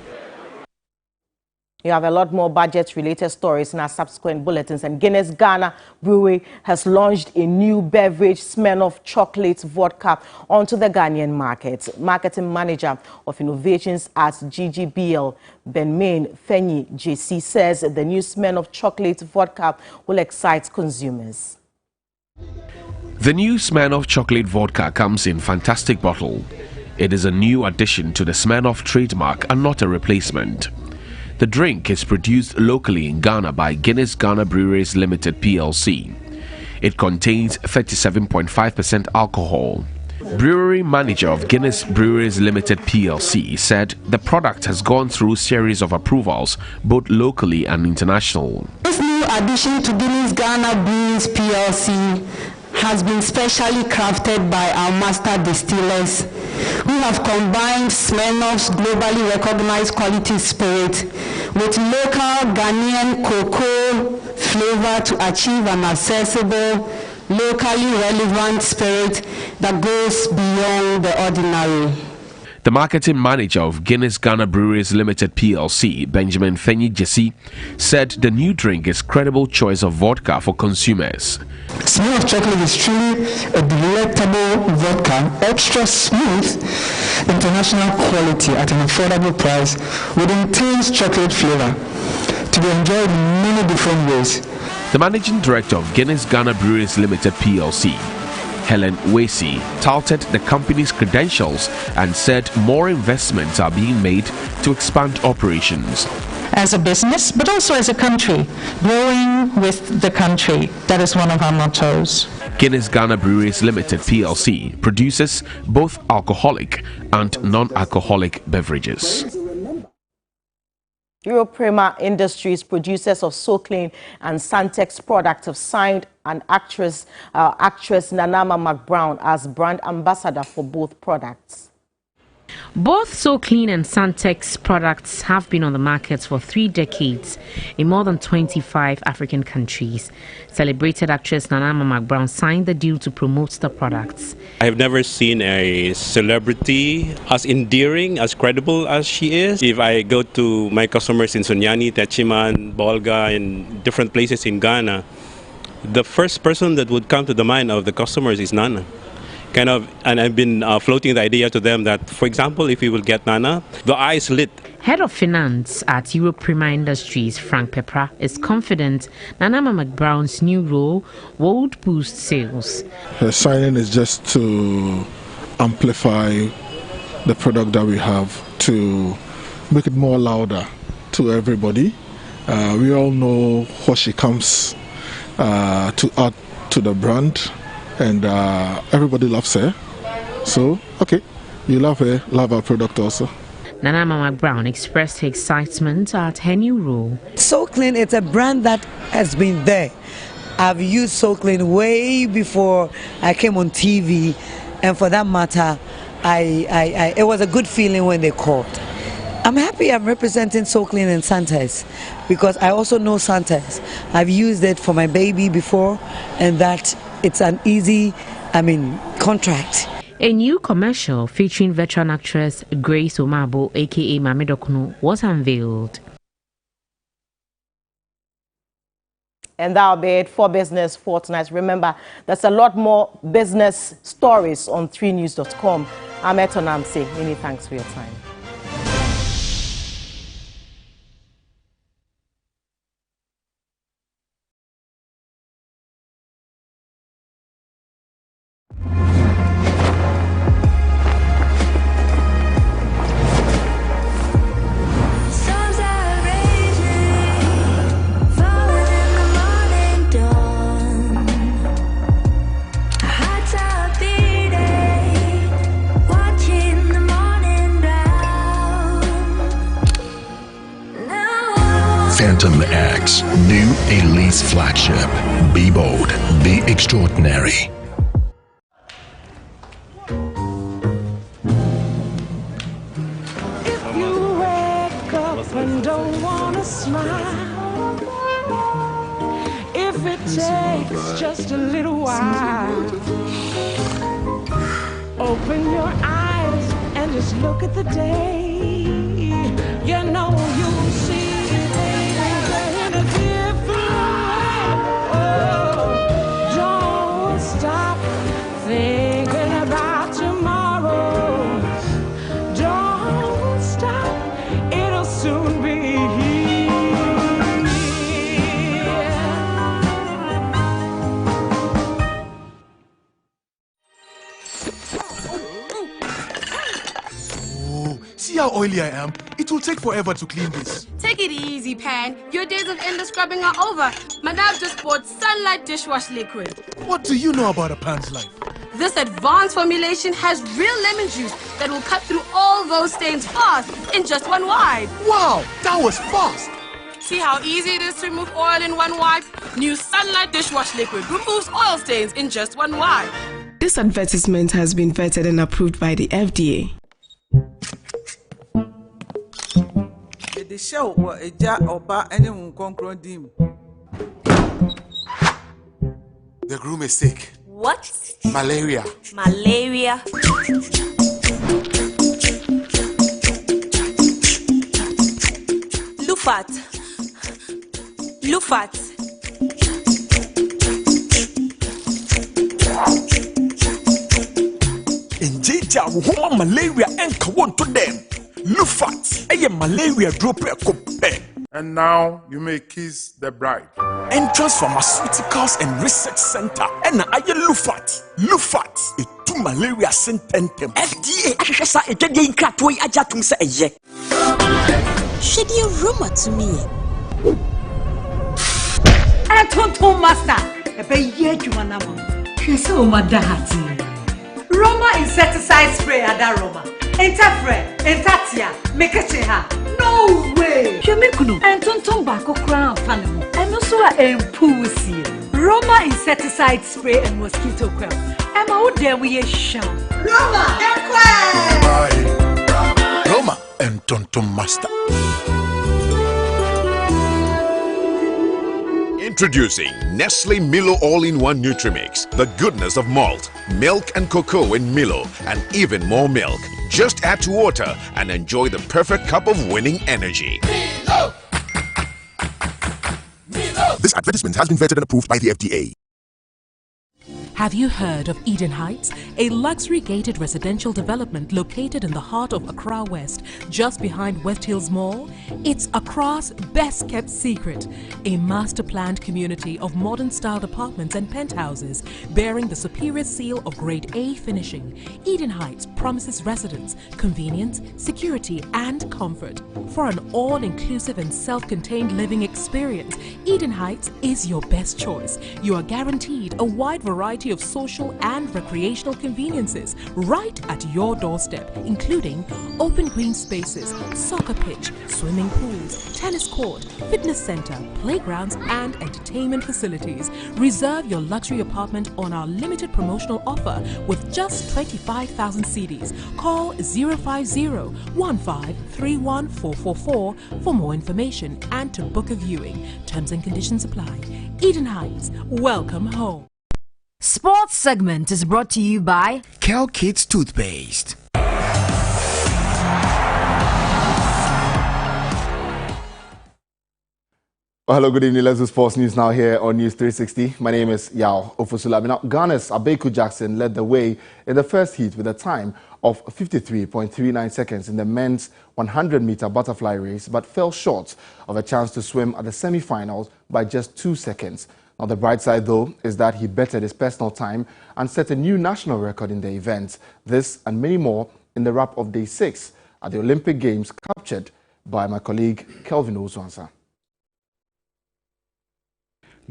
You have a lot more budget-related stories in our subsequent bulletins. And Guinness Ghana Brewery has launched a new beverage, Smirnoff Chocolate Vodka, onto the Ghanaian market. Marketing Manager of Innovations at GGBL, Benmain Fenyi JC, says the new Smirnoff Chocolate Vodka will excite consumers. The new Smirnoff Chocolate Vodka comes in fantastic bottle. It is a new addition to the Smirnoff trademark and not a replacement. The drink is produced locally in Ghana by Guinness Ghana Breweries Limited PLC. It contains 37.5% alcohol. Brewery manager of Guinness Breweries Limited PLC said the product has gone through a series of approvals both locally and international. This new addition to Guinness Ghana Breweries PLC has been specially crafted by our master distillers who have combined Smirnoff's globally recognized quality spirit with local Ghanaian cocoa flavor to achieve an accessible, locally relevant spirit that goes beyond the ordinary. The marketing manager of Guinness Ghana Breweries Limited PLC, Benjamin Fenyi JC, said the new drink is a credible choice of vodka for consumers. Smirnoff Chocolate is truly a delectable vodka, extra smooth, international quality at an affordable price with intense chocolate flavor to be enjoyed in many different ways. The managing director of Guinness Ghana Breweries Limited PLC, Helen Wasey, touted the company's credentials and said more investments are being made to expand operations. As a business, but also as a country, growing with the country. That is one of our mottos. Guinness Ghana Breweries Limited PLC produces both alcoholic and non-alcoholic beverages. Europrima Industries, producers of SoClean and Santex products, have signed an actress Nanama McBrown as brand ambassador for both products. Both SoClean and Santex products have been on the market for 3 decades in more than 25 African countries. Celebrated actress Nanama McBrown signed the deal to promote the products. I have never seen a celebrity as endearing, as credible as she is. If I go to my customers in Sunyani, Techiman, Bolga, and different places in Ghana, the first person that would come to the mind of the customers is Nana. And I've been floating the idea to them that, for example, if we will get Nana, the eyes lit. Head of Finance at Europrima Industries, Frank Pepra, is confident Nanama McBrown's new role would boost sales. Her signing is just to amplify the product that we have, to make it more louder to everybody. We all know what she comes to add to the brand. And everybody loves her. So, okay, you love her, love our product also. Nanama McBrown expressed her excitement at her new role. SoClean, it's a brand that has been there. I've used SoClean way before I came on TV, and for that matter, it was a good feeling when they called. I'm happy I'm representing SoClean and Santex because I also know Santex. I've used it for my baby before, and that it's an easy, contract. A new commercial featuring veteran actress Grace Omabo, aka Mame Dokunu, was unveiled. And that'll be it for Business for tonight. Remember, there's a lot more business stories on 3news.com. I'm Eto Namse. Many thanks for your time. Phantom X, new Elise flagship. Be bold, be extraordinary. If you wake up and don't want to smile, if it takes just a little while, open your eyes and just look at the day. You know you'll see. Thinking about tomorrow. Don't stop, it'll soon be here. Oh, see how oily I am? It will take forever to clean this. Take it easy, Pan. Your days of endless scrubbing are over. Madame just bought Sunlight dishwash liquid. What do you know about a Pan's life? This advanced formulation has real lemon juice that will cut through all those stains fast in just one wipe. Wow, that was fast. See how easy it is to remove oil in one wipe? New Sunlight dishwash liquid removes oil stains in just one wipe. This advertisement has been vetted and approved by the FDA. The groom is sick. What? Malaria. Malaria. Lufat. Lufat. Injeja wohoma malaria enka won to them. Lufat, eye malaria drop ekope. And now you may kiss the bride. Entrance Pharmaceuticals and Research Center. And aye Lufat. Lufat, a 2 malaria sententem. FDA ahwehwesa edwade inkrato yi ajatum se eye. Should you rumor to me? Tonton master, ebe ye adwuma na mo. Hwese o madahati. Roma insecticide spray ada Roma. Interfere, Entatia, make a cheha. No way. Shemikuno, and Tonton Bako crown fanimu, and also a pussy. Roma insecticide spray and mosquito coil. And how dare we sham? Roma, Roma and Tonton Master. Introducing Nestle Milo All-in-One Nutrimix. The goodness of malt, milk and cocoa in Milo, and even more milk. Just add to water and enjoy the perfect cup of winning energy. Milo! Milo! This advertisement has been vetted and approved by the FDA. Have you heard of Eden Heights, a luxury gated residential development located in the heart of Accra West, just behind West Hills Mall? It's Accra's best kept secret, a master planned community of modern styled apartments and penthouses bearing the superior seal of grade A finishing. Eden Heights promises residents convenience, security and comfort. For an all-inclusive and self-contained living experience, Eden Heights is your best choice. You are guaranteed a wide variety of social and recreational conveniences right at your doorstep, including open green spaces, soccer pitch, swimming pools, tennis court, fitness center, playgrounds and entertainment facilities. Reserve your luxury apartment on our limited promotional offer with just 25,000 cedis. Call 050-1531-444 for more information and to book a viewing. Terms and conditions apply. Eden Heights, welcome home. Sports segment is brought to you by Kel Kids Toothpaste. Well, hello, good evening. Let's do sports news now here on NEWS360. My name is Yao Ofusula. Now, Ghana's Abeku Jackson led the way in the first heat with a time of 53.39 seconds in the men's 100-meter butterfly race, but fell short of a chance to swim at the semi-finals by just 2 seconds. Now, the bright side, though, is that he bettered his personal time and set a new national record in the event. This and many more in the wrap of Day 6 at the Olympic Games, captured by my colleague Kelvin Oswansa.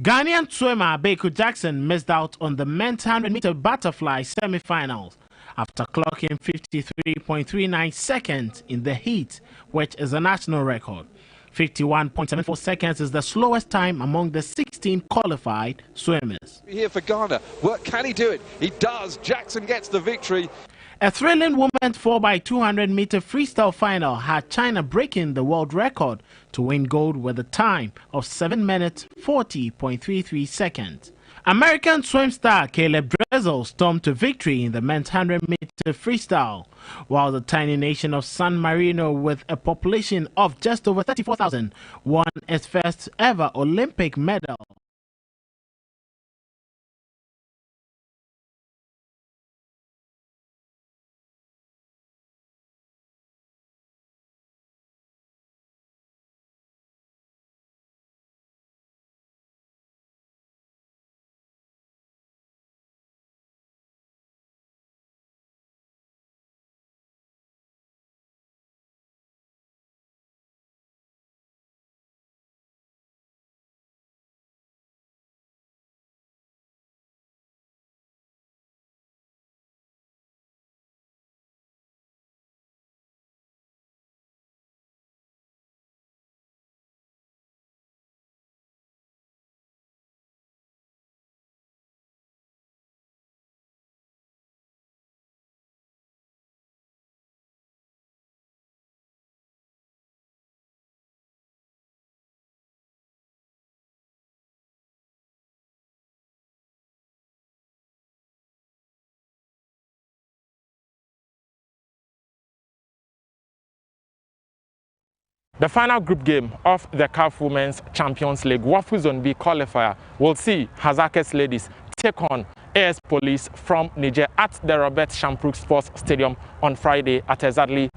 Ghanaian swimmer Abeku Jackson missed out on the men's 100-meter butterfly semi-finals after clocking 53.39 seconds in the heat, which is a national record. 51.74 seconds is the slowest time among the 16 qualified swimmers. Here for Ghana. Can he do it? He does. Jackson gets the victory. A thrilling women's 4x200-meter freestyle final had China breaking the world record to win gold with a time of 7 minutes 40.33 seconds. American swim star Caleb Dressel stormed to victory in the men's 100-meter freestyle, while the tiny nation of San Marino, with a population of just over 34,000, won its first ever Olympic medal. The final group game of the CAF Women's Champions League Wafu Zone B qualifier will see Hazakes ladies take on AS Police from Niger at the Robert Shampruk Sports Stadium on Friday at exactly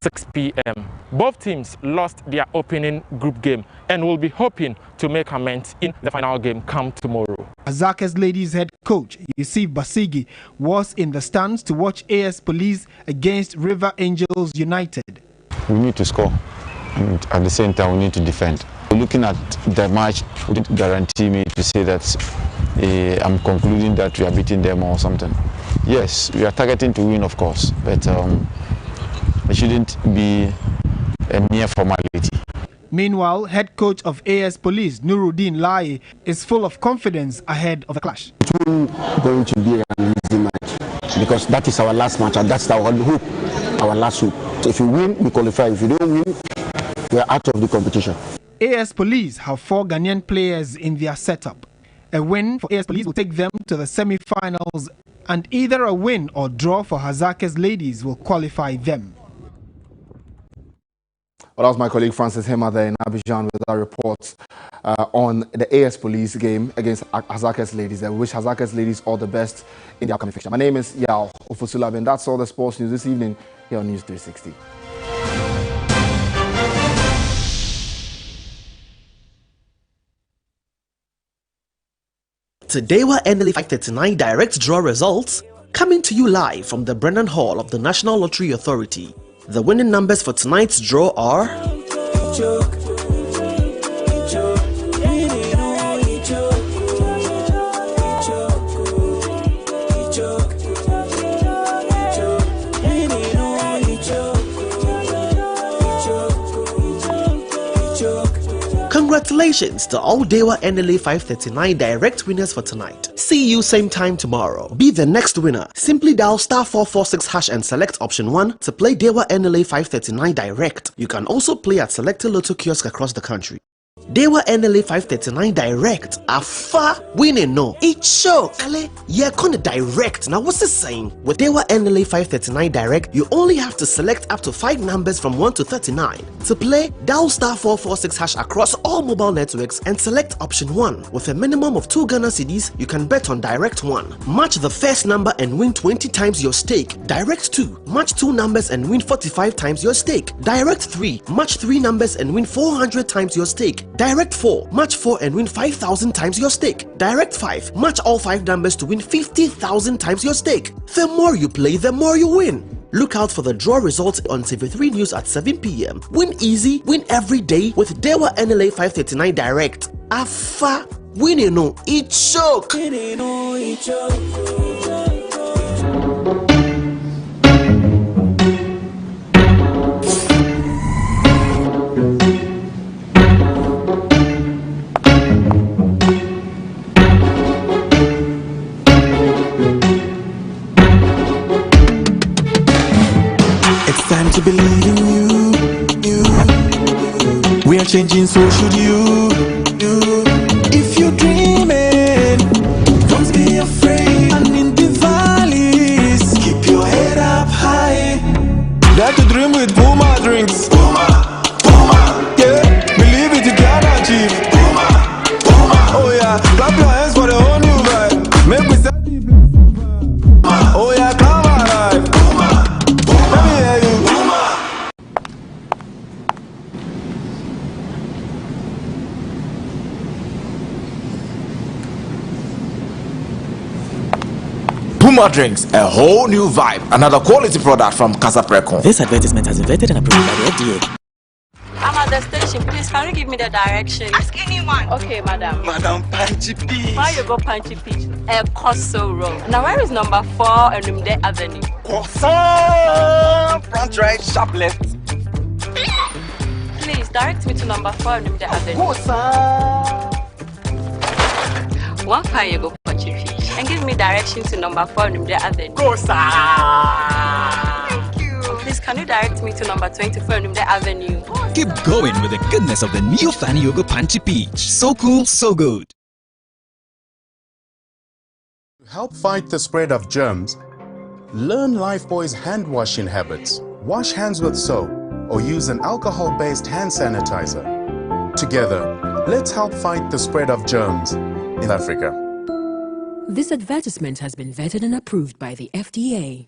6 p.m. Both teams lost their opening group game and will be hoping to make amends in the final game come tomorrow. Hazakes ladies head coach Yusuf Basigi was in the stands to watch AS Police against River Angels United. We need to score. And at the same time, we need to defend. Looking at the match wouldn't guarantee me to say that I'm concluding that we are beating them or something. Yes, we are targeting to win, of course, but it shouldn't be a mere formality. Meanwhile, head coach of AS Police, Nuruddin Lai, is full of confidence ahead of the clash. It will going to be an easy match because that is our last match and that's our hope, our last hope. So if you win, we qualify. If you don't win, we are out of the competition. AS Police have 4 Ghanaian players in their setup. A win for AS Police will take them to the semi-finals, and either a win or draw for Hazakes ladies will qualify them. Well, that was my colleague Francis Hema there in Abidjan with our reports on the AS Police game against Hazakes ladies. I wish Hazakes ladies all the best in the upcoming fixture. My name is Yao Ofosula, and that's all the sports news this evening here on News 360. Today were NLA 539 direct draw results coming to you live from the Brennan Hall of the National Lottery Authority. The winning numbers for tonight's draw are Congratulations to all Dewa NLA 539 direct winners for tonight. See you same time tomorrow. Be the next winner. Simply dial *446# and select option 1 to play Dewa NLA 539 direct. You can also play at selected Lotto kiosks across the country. Dewa NLA 539 direct. Afa winning no. It's show. Ale, yeah, kinda direct. Now what's this saying? With Dewa NLA 539 direct, you only have to select up to 5 numbers from 1 to 39. To play, dial *446# across all mobile networks and select option 1. With a minimum of 2 Ghana cedis, you can bet on direct 1. Match the first number and win 20 times your stake. Direct 2. Match 2 numbers and win 45 times your stake. Direct 3. Match 3 numbers and win 400 times your stake. Direct 4. Match 4 and win 5,000 times your stake. Direct 5. Match all 5 numbers to win 50,000 times your stake. The more you play, the more you win. Look out for the draw results on TV3 News at 7 p.m. Win easy, win every day with Dewa NLA 539 direct. Afa, win you know, it choke. Time to believe in you. We are changing, so should you. If you're dreaming, don't be afraid. And in the valleys, keep your head up high. Dare to dream with Puma drinks. Puma, Puma. Yeah, believe it, you can achieve. Puma, Puma. Oh yeah, clap your hands for the whole new vibe. Make we start the place. Oh yeah, come alive. Let me hear you. Puma drinks, a whole new vibe. Another quality product from Kasoa. This advertisement has been vetted and approved by the FDA. I'm at the station. Please, can you give me the directions? Ask anyone. Okay, madam. Madam Punchy Peach. Why you go Punchy Peach? Kasoa Road. Now, where is number 4 and Numde Avenue? Croissant! Front right, sharp left. Please, direct me to number 4 and Numde Avenue. Croissant! One fire you go Punchy Peach. And give me direction to number 4 Numde Avenue. Thank you. Please, can you direct me to number 24 Numde Avenue? Keep going with the goodness of the new Fanny Yogo Punchy Peach. So cool, so good. To help fight the spread of germs, learn Lifebuoy's hand washing habits. Wash hands with soap or use an alcohol-based hand sanitizer. Together, let's help fight the spread of germs in Africa. This advertisement has been vetted and approved by the FDA.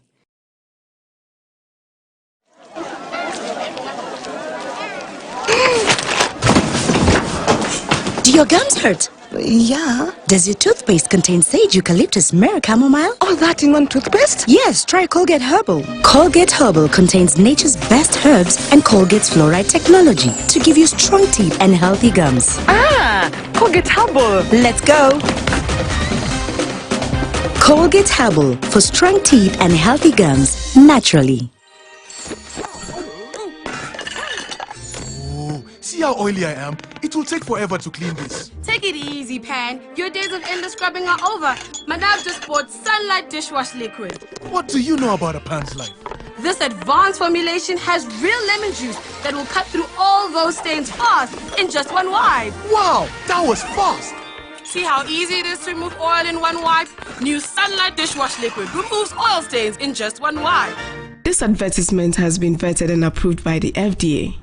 Do your gums hurt? Yeah. Does your toothpaste contain sage, eucalyptus, myrrh, chamomile? All that in one toothpaste? Yes, try Colgate Herbal. Colgate Herbal contains nature's best herbs and Colgate's fluoride technology to give you strong teeth and healthy gums. Ah, Colgate Herbal. Let's go. Colgate Herbal for strong teeth and healthy gums naturally. see how oily I am? It will take forever to clean this. Take it easy, Pan. Your days of endless scrubbing are over. Madame just bought Sunlight Dishwash Liquid. What do you know about a Pan's life? This advanced formulation has real lemon juice that will cut through all those stains fast in just one wipe. Wow, that was fast. See how easy it is to remove oil in one wipe? New Sunlight Dishwash Liquid removes oil stains in just one wipe. This advertisement has been vetted and approved by the FDA.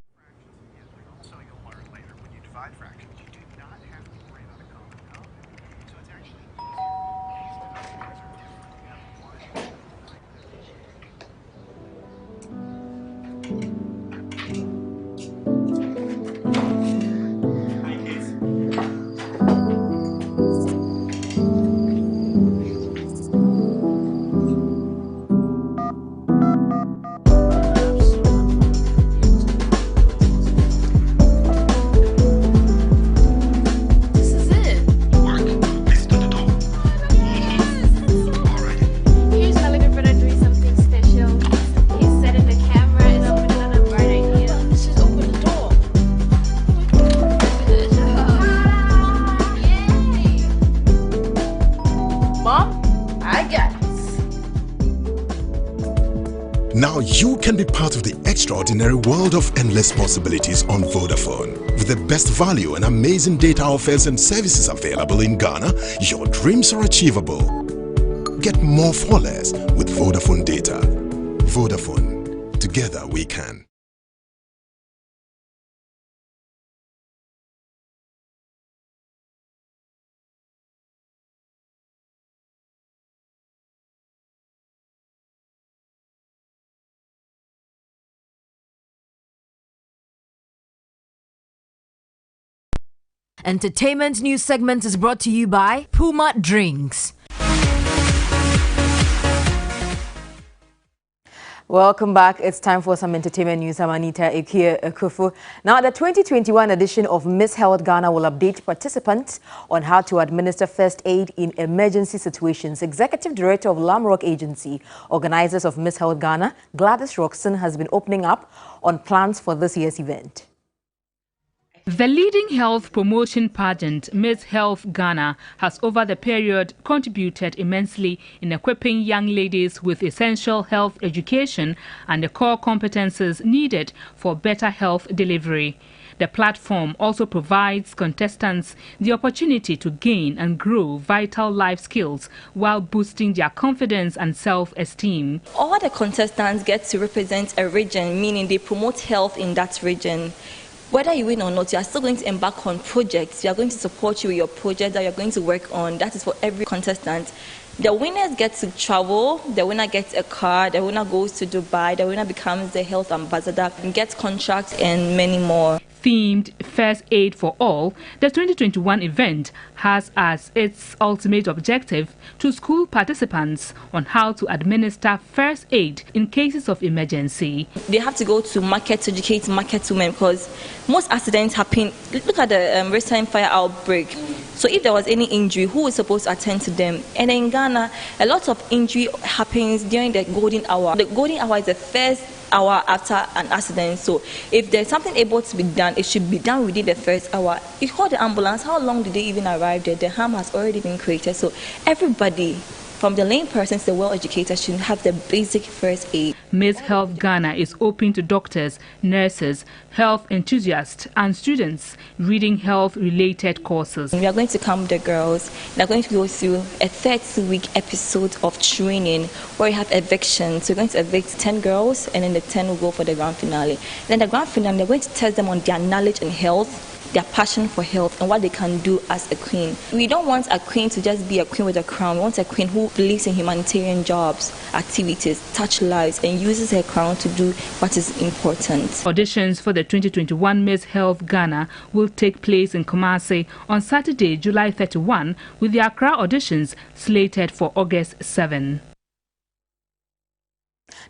Now you can be part of the extraordinary world of endless possibilities on Vodafone. With the best value and amazing data offers and services available in Ghana, your dreams are achievable. Get more for less with Vodafone data. Vodafone. Together we can. Entertainment news segment is brought to you by Puma Drinks. Welcome back. It's time for some entertainment news. I'm Anita Ekufu. Now, the 2021 edition of Miss Health Ghana will update participants on how to administer first aid in emergency situations. Executive Director of Lamrock Agency, organizers of Miss Health Ghana, Gladys Roxon, has been opening up on plans for this year's event. The leading health promotion pageant, Miss Health Ghana, has over the period contributed immensely in equipping young ladies with essential health education and the core competences needed for better health delivery. The platform also provides contestants the opportunity to gain and grow vital life skills while boosting their confidence and self-esteem. All the contestants get to represent a region, meaning they promote health in that region. Whether you win or not, you are still going to embark on projects. We are going to support you with your project that you are going to work on. That is for every contestant. The winners get to travel, the winner gets a car, the winner goes to Dubai, the winner becomes the health ambassador, and gets contracts and many more. Themed First Aid for All, the 2021 event has as its ultimate objective to school participants on how to administer first aid in cases of emergency. They have to go to market to educate market women because most accidents happen. Look at the recent fire outbreak. So if there was any injury, who is supposed to attend to them? And in Ghana, a lot of injury happens during the golden hour. The golden hour is the first hour after an accident. So if there's something able to be done, it should be done within the first hour. You call the ambulance, how long did they even arrive there? The harm has already been created. So everybody, from the lame person to the well-educated, should have the basic first aid. Miss Health Ghana is open to doctors, nurses, health enthusiasts and students reading health-related courses. We are going to come with the girls. They're going to go through a 30-week episode of training where we have evictions. So we're going to evict 10 girls and then the 10 will go for the grand finale. Then the grand finale, they're going to test them on their knowledge in health, their passion for health and what they can do as a queen. We don't want a queen to just be a queen with a crown. We want a queen who believes in humanitarian jobs, activities, touch lives and uses her crown to do what is important. Auditions for the 2021 Miss Health Ghana will take place in Pokuase on Saturday, July 31, with the Accra auditions slated for August 7.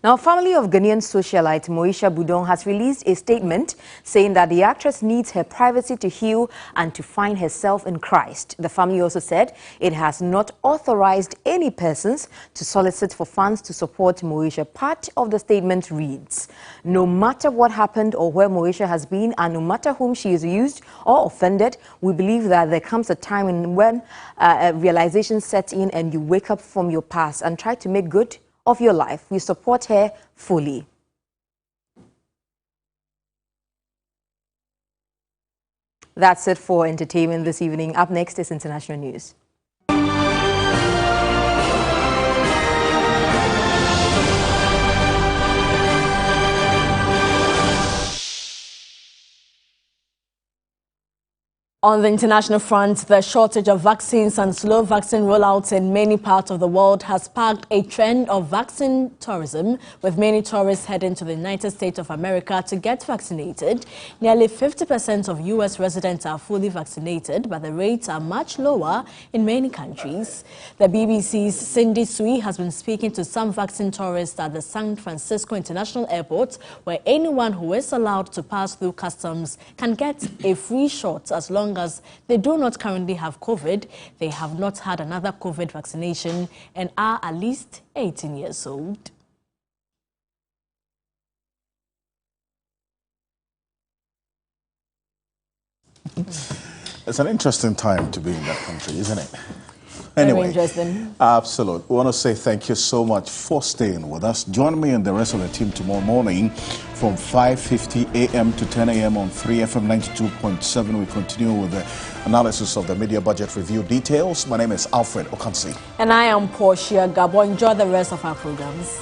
Now, family of Ghanaian socialite Moesha Budong has released a statement saying that the actress needs her privacy to heal and to find herself in Christ. The family also said it has not authorized any persons to solicit for funds to support Moesha. Part of the statement reads, "No matter what happened or where Moesha has been, and no matter whom she is used or offended, we believe that there comes a time when realization sets in and you wake up from your past and try to make good of your life. We support her fully." That's it for entertainment this evening. Up next is international news. On the international front, the shortage of vaccines and slow vaccine rollouts in many parts of the world has sparked a trend of vaccine tourism, with many tourists heading to the United States of America to get vaccinated. Nearly 50% of U.S. residents are fully vaccinated, but the rates are much lower in many countries. The BBC's Cindy Sui has been speaking to some vaccine tourists at the San Francisco International Airport, where anyone who is allowed to pass through customs can get a free shot as long as they do not currently have COVID, they have not had another COVID vaccination, and are at least 18 years old. It's an interesting time to be in that country, isn't it? Anyway, very interesting. Absolutely. We want to say thank you so much for staying with us. Join me and the rest of the team tomorrow morning from 5:50 a.m. to 10 a.m. on 3FM 92.7. We continue with the analysis of the media budget review details. My name is Alfred Okansi. And I am Portia Gabo. Enjoy the rest of our programs.